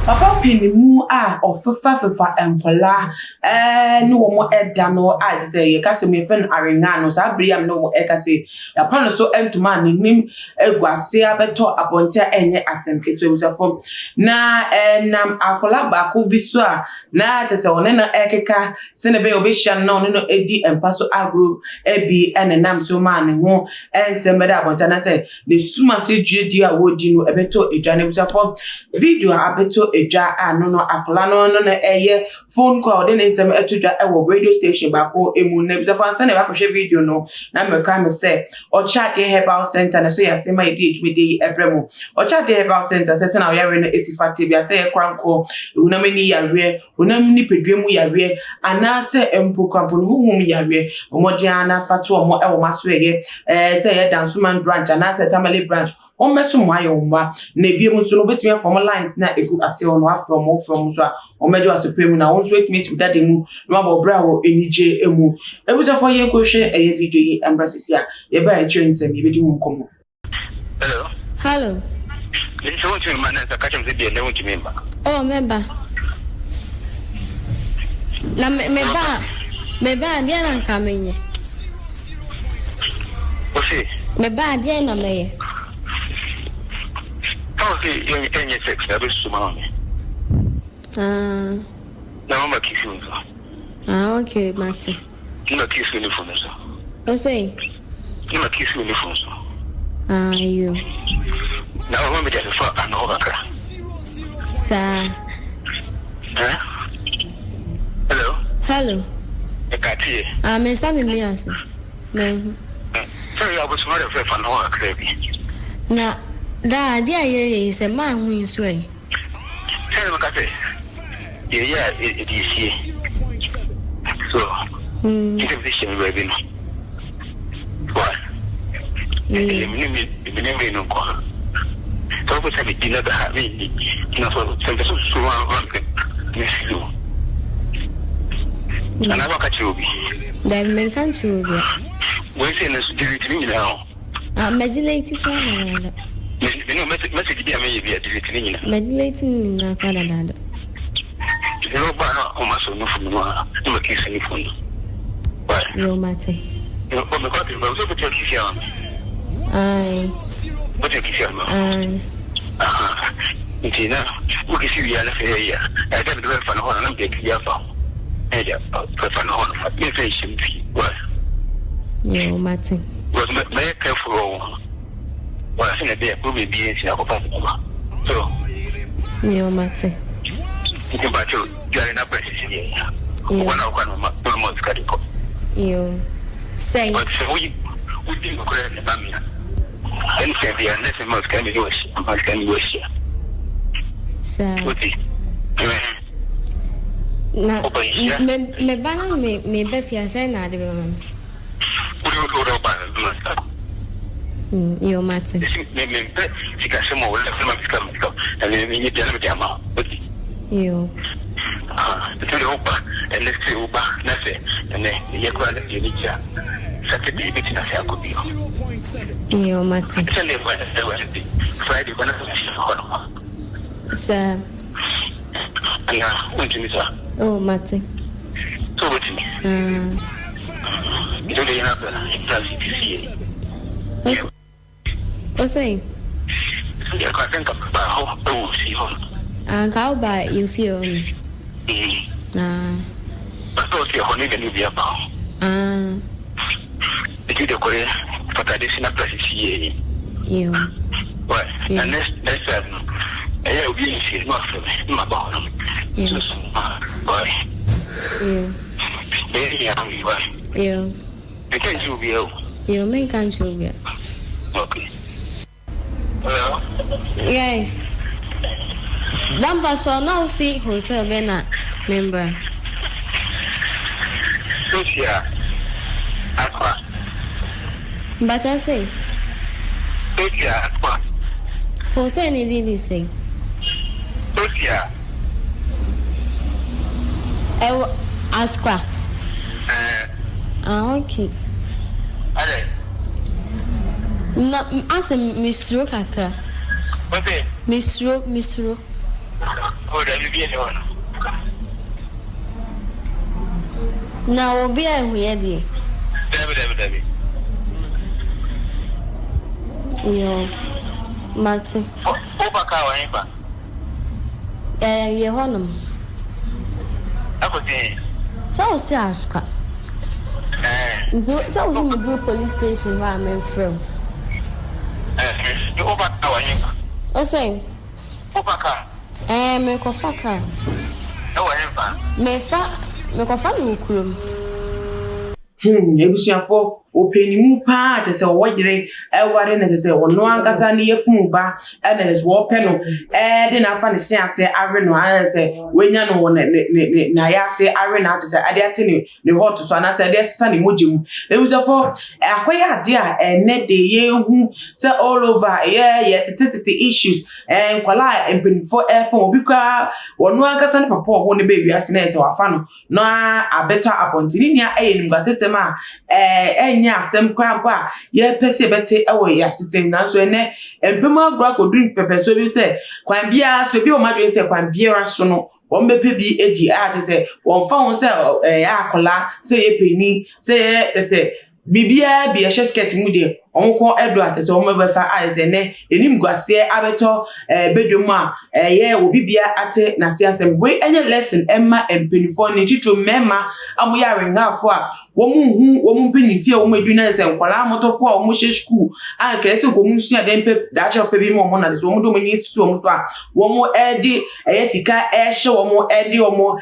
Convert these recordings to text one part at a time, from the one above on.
Papa pini mu a ofefa enkola no wo eda no a say ye kase me fen arenga no sa briam no e kase ya pano so entuma ni nim eguase abeto abonte enye asemketo ebusafo na nam akola ba ko biso a na tese one na ekeka se ne be obehia no no edi empaso agro ebi enenam so ma ne ho ensembede abonte na say the suma se dwedi a wodi no ebeto edwane ebusafo video abeto eja anono akola no eye phone call de nsem etodwa ewo radio station ba ko emu na bi fa nse na ba ko hwe video no na meka me say o chat herbal center na so ya sema edi ejwede ebremu o chat herbal center say na oyare no esifate bia say kranko unamani yawe unamni pedwemu yawe ana say empo krampo no hum yawe omoje ana fatu omo ewo maso eye say ye dansuman branch ana say tamale branch on meso mwayo mba na ebiem so no betime form lines na egu ase ono afrom so a o mejo asopemu na wonso betime si dade mu no abobra wo enije emu ebusafo ye ko hwe eye video yi embrasisi a ye ba e nsem ye bedi hu komo. Hello. Ni so wonti man na ka chemse bi na wonti member. Oh, member. Na member dia na nkamenye. Osi. Member dia na meye. Okay, yenye sex na besu mama. Na mama kisu. Okay, mate. Nima kisu ni funzo. Ose. Nima kisu ni funzo. You. Na mama me just for an overka. Sa. Hello. Ekati. Me send me aso. Me. Sorry, I was not a fan of a crazy. Na da dia ye se ma hu nso e. Say no cafe. Yeah, it is here. So, it's this baby no. What? Me no go. So we say dinner the have me. No so so one you. And I walk at you. The American children. We say no delete me now. Meditating for another. You know, message be a maybe deleting. Meditating na kwa dada. You know, but on my son from no kiss any phone. But no matter. You know, the party was over to kiss you. Aye. What you kiss you? Aye. Tina, we can see you in the area. I got the fan on and get your phone. And yeah, fan on me facing what? No matter. Was very careful. Well, I think a day will be in Singapore. So, no matter. You can buy you during a precision. One of one month carico. You say, but so we didn't create the family. And say the unnecessary most can be wish. I can wish. Sir. Na me bana me be fiase na de be Yo matter. You. The Uber and let's say Uber, nothing, and then you call it Unicha. Saturday, it's not a good deal. Yo matter. Friday, when I was Sir. And now, what do you say? Oh, matter. So what do you mean? You don't have a What's saying? Yeah, I think about how I see her. And how about you feel? I thought you're only going to be about. The Judo Korea for traditional practice. You. What? And that's I will be in my bottom. Boy. You. Very young, boy. You. I can't you be ill. You make country. Okay. Hello? Yeah. Number so now see hotel Bena member. Lucia. Aqua. But I say Lucia. Aqua. hotel ni did say. Lucia. Asqua. Okay. Ale. Na ase misro kakra. What is? Misro. Oh, that you be anyone. Now, will be a weirdy. Debbie. Yo, Martin. Obaka, Ye honum. I could say, So, Saska. So, was in the blue police station where I'm from. Obaka, Oh, say, Obaka, me kofaka. no, I Me kofa no ebusuafo openimu pa te se wojire eware na te se wono ankasa ne yefum ba na se wo pe no de na fa ne se ase awe no an se wenya no na ya ase awe na te se ade ate ne hot so na se de sesa ne mogim ebusuafo akoya ade a ene de yehu se all over tete issues kwala empenfo efo obi kwa wono ankasa ne papa wo ne ba wiase na se wafa no na abeto apontini nia eyenim gwa system a enya asem krampa ye pese bete ewo ya system na so ene empema agro akodun pepe so bi se kwan bia so bi o madwen se kwan bia so no won bepe bi edi a te se won fa won se akola se ye peni se te se bibia bi skirt mu de onko edo atese o mebefa aizene enim guase abeto bedwom a ye obibia ate na se asem we enye lesson emma empenifo ne titro mema amoya rengafo a wo mu penifie wo medu na se nkwala motofo a wo hye school an ka ese ko mu sua den pe da che pe bi mo na so wo do mani su wo so a wo mu edi sika hye wo mu edi wo mu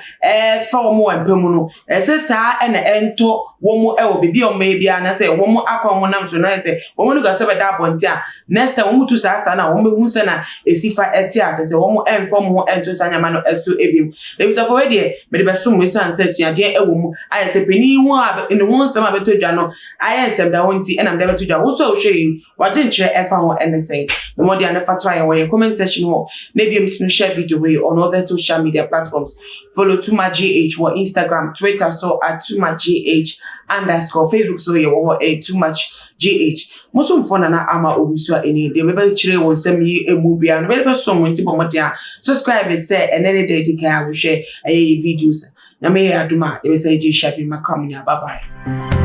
fa wo mu empemu no ese saa na ento wo mu wo bibi o mebia na se wo mu akwa mo nam so na se womu ga se beda bonti a next time womu tu sa na womu hu se na esifa eti a se womu enfom ho ento sanyama no esu ebim le bisa for we de me de beso mu san se suade ewomu aye se pani hu a ene hu nsem abetodwa no aye nsem da wonti enam da betodwa wo so hwe wade nche efa ho anything me mo de an fa to aye we comment section ho na biem sinu share video we on other social media platforms follow Tuma GH or Instagram Twitter so @TumaGH _ Facebook so ye wo too much GH most of fun na ama obiso any dey be chire won sem yi emu bia no be so mo nti bomode a subscribe say and any day take care we share videos na me aduma e be say ji shape makam nya bye bye.